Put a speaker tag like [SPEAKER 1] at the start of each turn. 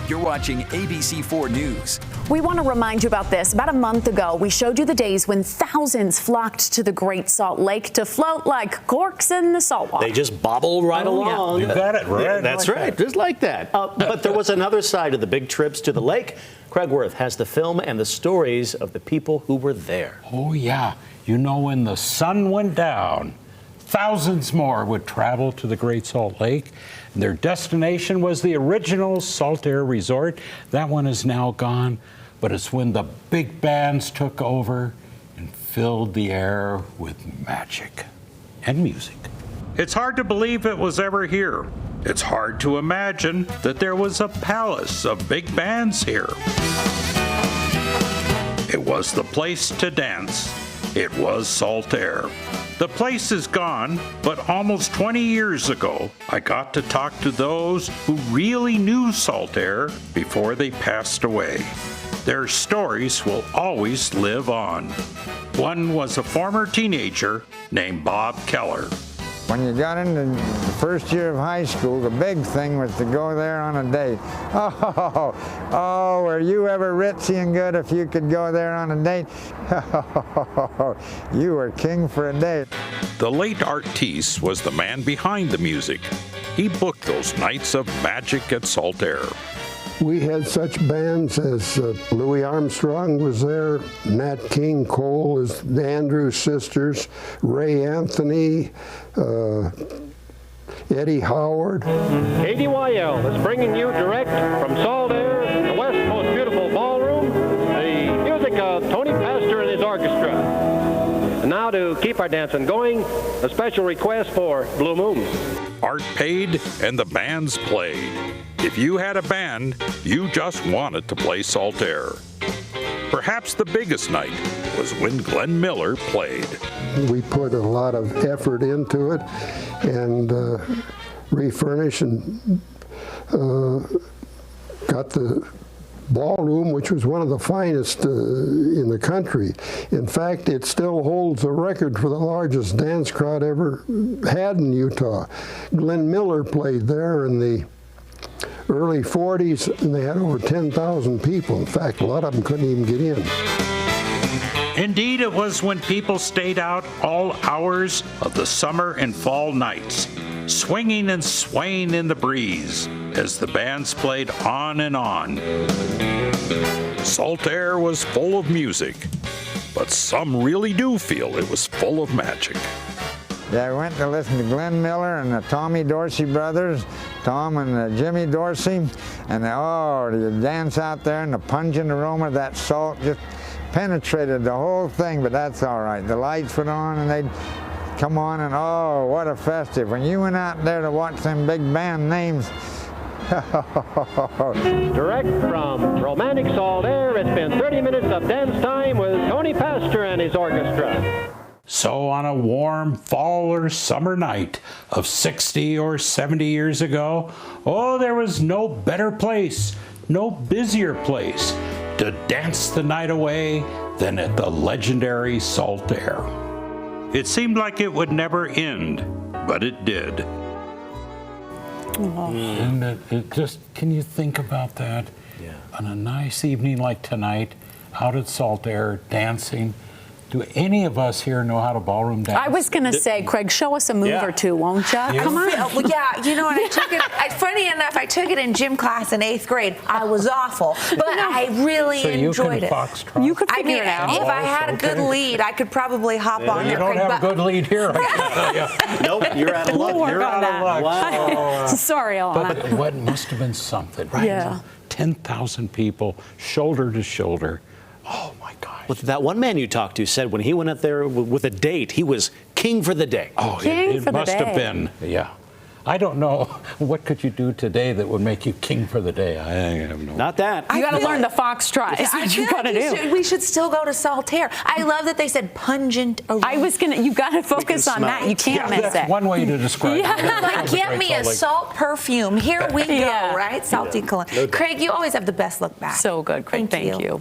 [SPEAKER 1] You're watching ABC4 News.
[SPEAKER 2] We want to remind you about this. About a month ago, we showed you the days when thousands flocked to the Great Salt Lake to float like corks in the saltwater.
[SPEAKER 3] They just bobbled right along.
[SPEAKER 4] You got it right.
[SPEAKER 3] That's
[SPEAKER 4] like
[SPEAKER 3] right,
[SPEAKER 4] that.
[SPEAKER 3] just like that. But there was another side of the big trips to the lake. Craig Worth has the film and the stories of the people who were there.
[SPEAKER 4] Oh, yeah. You know, when the sun went down, thousands more would travel to the Great Salt Lake. Their destination was the original Saltair Resort. That one is now gone, but it's when the big bands took over and filled the air with magic and music. It's hard to believe it was ever here. It's hard to imagine that there was a palace of big bands here. It was the place to dance. It was Saltair. The place is gone, but almost 20 years ago, I got to talk to those who really knew Saltair before they passed away. Their stories will always live on. One was a former teenager named Bob Keller.
[SPEAKER 5] When you got into the first year of high school, the big thing was to go there on a date. Oh, were you ever ritzy and good if you could go there on a date? You were king for a date.
[SPEAKER 4] The late Art Teese was the man behind the music. He booked those nights of magic at Saltair.
[SPEAKER 6] We had such bands as Louis Armstrong was there, Nat King Cole, the Andrews Sisters, Ray Anthony, Eddie Howard.
[SPEAKER 7] KDYL is bringing you direct from Saltair, the West's most beautiful ballroom, the music of Tony Pastor and his orchestra. And now to keep our dancing going, a special request for Blue Moon.
[SPEAKER 4] Art paid and the bands played. If you had a band, you just wanted to play Saltair. Perhaps the biggest night was when Glenn Miller played.
[SPEAKER 6] We put a lot of effort into it and refurnished and got the ballroom, which was one of the finest in the country. In fact, it still holds the record for the largest dance crowd ever had in Utah. Glenn Miller played there in the early 40s, and they had over 10,000 people. In fact, a lot of them couldn't even get in.
[SPEAKER 4] Indeed, it was when people stayed out all hours of the summer and fall nights, swinging and swaying in the breeze as the bands played on and on. Saltair was full of music, but some really do feel it was full of magic.
[SPEAKER 5] Yeah, I went to listen to Glenn Miller and the Tommy Dorsey brothers, Tom and Jimmy Dorsey, and you dance out there and the pungent aroma of that salt just penetrated the whole thing, but that's all right. The lights went on and they'd come on and oh, what a festive. When you went out there to watch them big band names,
[SPEAKER 7] Direct from romantic Saltair, it's been 30 minutes of dance time with Tony Pastor and his orchestra.
[SPEAKER 4] So on a warm fall or summer night of 60 or 70 years ago, there was no better place, no busier place to dance the night away than at the legendary Saltair. It seemed like it would never end, but it did. And it just, can you think about that?
[SPEAKER 3] Yeah.
[SPEAKER 4] On a nice evening like tonight, out at Saltair, dancing. Do any of us here know how to ballroom dance?
[SPEAKER 2] I was going to say, Craig, show us a move or two, won't you? Come on.
[SPEAKER 8] Yeah, you know what? I took it. Funny enough, I took it in gym class in 8th grade. I was awful, but I really enjoyed it.
[SPEAKER 4] Foxtrot?
[SPEAKER 2] You could figure it out.
[SPEAKER 8] If I had a good lead, I could probably hop on there.
[SPEAKER 4] You don't have a good lead here.
[SPEAKER 3] Nope, you're out of luck.
[SPEAKER 2] You're
[SPEAKER 4] out of luck.
[SPEAKER 2] Wow. Sorry, Alana.
[SPEAKER 4] But what must have been something, right?
[SPEAKER 2] Yeah.
[SPEAKER 4] 10,000 people, shoulder to shoulder. Oh, my gosh.
[SPEAKER 3] Well, that one man you talked to said when he went out there with a date, he was king for the day.
[SPEAKER 4] Oh, it must have been. Yeah. I don't know. What could you do today that would make you king for the day? I have no.
[SPEAKER 3] Not that.
[SPEAKER 2] You got to learn the foxtrot. That's what you got to do.
[SPEAKER 8] We should still go to Saltair. I love that they said pungent aroma.
[SPEAKER 2] I was going to, you got to focus on that. You can't miss
[SPEAKER 4] that's
[SPEAKER 2] it.
[SPEAKER 4] one way to describe it.
[SPEAKER 8] Like, get me a salt perfume. Here we go, right? Salty cologne. Craig, you always have the best look back.
[SPEAKER 2] So good, Craig. Thank you.